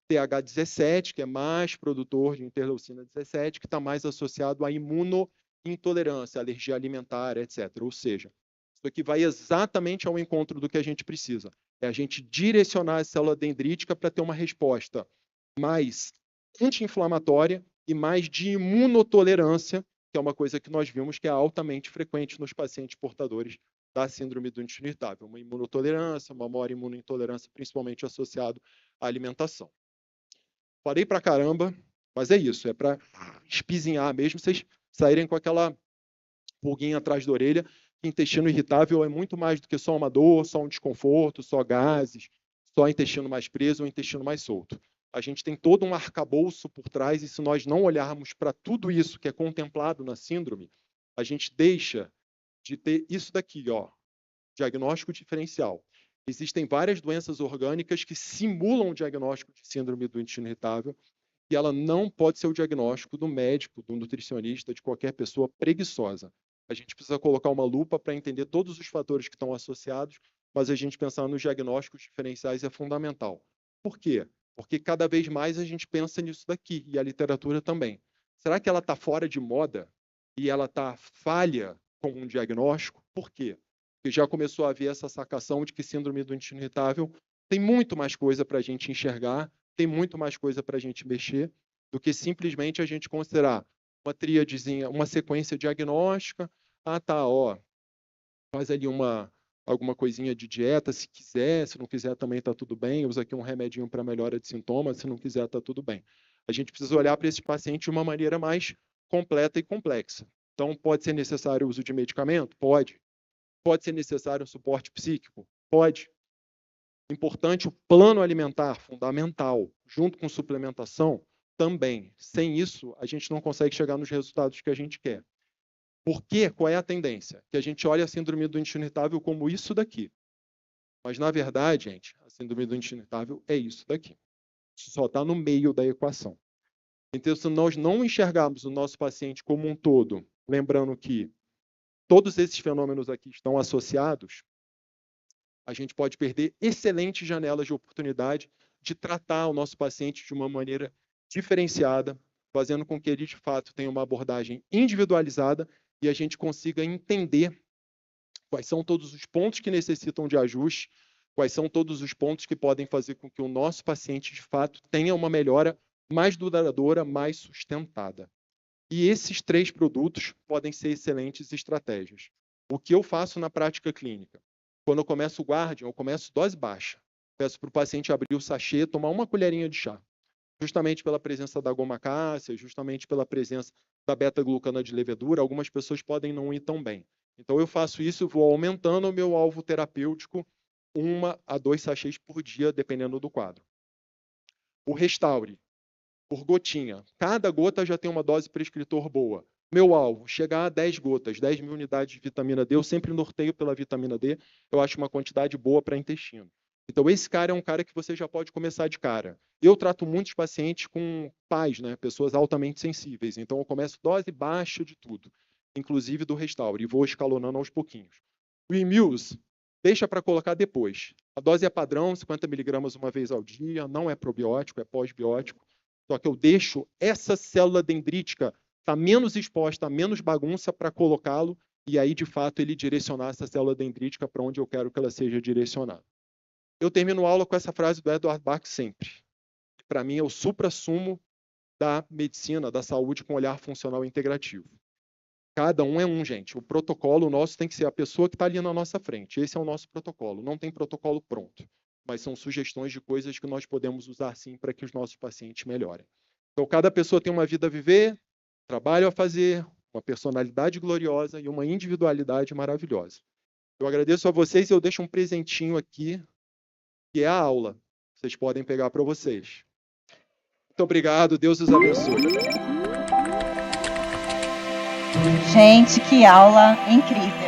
TH17, que é mais produtor de interleucina 17, que está mais associado à imunointolerância, alergia alimentar, etc. Ou seja, isso aqui vai exatamente ao encontro do que a gente precisa. É a gente direcionar a célula dendrítica para ter uma resposta mais anti-inflamatória e mais de imunotolerância, que é uma coisa que nós vimos que é altamente frequente nos pacientes portadores da síndrome do intestino irritável. Uma imunotolerância, uma maior imunointolerância, principalmente associado à alimentação. Parei pra caramba, mas é isso, é para espizinhar mesmo, vocês saírem com aquela pulguinha atrás da orelha. Intestino irritável é muito mais do que só uma dor, só um desconforto, só gases, só intestino mais preso ou intestino mais solto. A gente tem todo um arcabouço por trás e se nós não olharmos para tudo isso que é contemplado na síndrome, a gente deixa de ter isso daqui, ó, diagnóstico diferencial. Existem várias doenças orgânicas que simulam o diagnóstico de síndrome do intestino irritável e ela não pode ser o diagnóstico do médico, do nutricionista, de qualquer pessoa preguiçosa. A gente precisa colocar uma lupa para entender todos os fatores que estão associados, mas a gente pensar nos diagnósticos diferenciais é fundamental. Por quê? Porque cada vez mais a gente pensa nisso daqui, e a literatura também. Será que ela está fora de moda e ela está falha com um diagnóstico? Por quê? Porque já começou a haver essa sacação de que síndrome do intestino irritável tem muito mais coisa para a gente enxergar, tem muito mais coisa para a gente mexer, do que simplesmente a gente considerar uma tríadezinha, uma sequência diagnóstica. Ah, tá, ó, faz ali alguma coisinha de dieta, se quiser, se não quiser também está tudo bem, usa aqui um remedinho para melhora de sintomas, se não quiser está tudo bem. A gente precisa olhar para esse paciente de uma maneira mais completa e complexa. Então, pode ser necessário o uso de medicamento? Pode. Pode ser necessário um suporte psíquico? Pode. Importante o plano alimentar, fundamental, junto com suplementação, também. Sem isso, a gente não consegue chegar nos resultados que a gente quer. Por quê? Qual é a tendência? Que a gente olha a síndrome do intestino irritável como isso daqui. Mas, na verdade, gente, a síndrome do intestino irritável é isso daqui. Isso só está no meio da equação. Então, se nós não enxergarmos o nosso paciente como um todo, lembrando que todos esses fenômenos aqui estão associados, a gente pode perder excelentes janelas de oportunidade de tratar o nosso paciente de uma maneira diferenciada, fazendo com que ele, de fato, tenha uma abordagem individualizada e a gente consiga entender quais são todos os pontos que necessitam de ajuste, quais são todos os pontos que podem fazer com que o nosso paciente, de fato, tenha uma melhora mais duradoura, mais sustentada. E esses 3 produtos podem ser excelentes estratégias. O que eu faço na prática clínica? Quando eu começo o Guardian, eu começo dose baixa. Peço para o paciente abrir o sachê, tomar uma colherinha de chá. Justamente pela presença da goma cássia, justamente pela presença da beta-glucana de levedura, algumas pessoas podem não ir tão bem. Então, eu faço isso, vou aumentando o meu alvo terapêutico 1 a 2 sachês por dia, dependendo do quadro. O Restaure, por gotinha. Cada gota já tem uma dose prescritor boa. Meu alvo, chegar a 10 gotas, 10.000 unidades de vitamina D. Eu sempre norteio pela vitamina D. Eu acho uma quantidade boa para intestino. Então, esse cara é um cara que você já pode começar de cara. Eu trato muitos pacientes com pais, né? Pessoas altamente sensíveis. Então, eu começo dose baixa de tudo, inclusive do Restauro, e vou escalonando aos pouquinhos. O Emilse, deixa para colocar depois. A dose é padrão, 50 miligramas uma vez ao dia, não é probiótico, é pós-biótico. Só que eu deixo essa célula dendrítica tá menos exposta, menos bagunça para colocá-lo, e aí, de fato, ele direcionar essa célula dendrítica para onde eu quero que ela seja direcionada. Eu termino a aula com essa frase do Edward Bach sempre. Para mim, é o suprassumo da medicina, da saúde com olhar funcional integrativo. Cada um é um, gente. O protocolo nosso tem que ser a pessoa que está ali na nossa frente. Esse é o nosso protocolo. Não tem protocolo pronto, mas são sugestões de coisas que nós podemos usar sim para que os nossos pacientes melhorem. Então, cada pessoa tem uma vida a viver, trabalho a fazer, uma personalidade gloriosa e uma individualidade maravilhosa. Eu agradeço a vocês e eu deixo um presentinho aqui, que é a aula. Vocês podem pegar para vocês. Muito obrigado, Deus os abençoe. Gente, que aula incrível!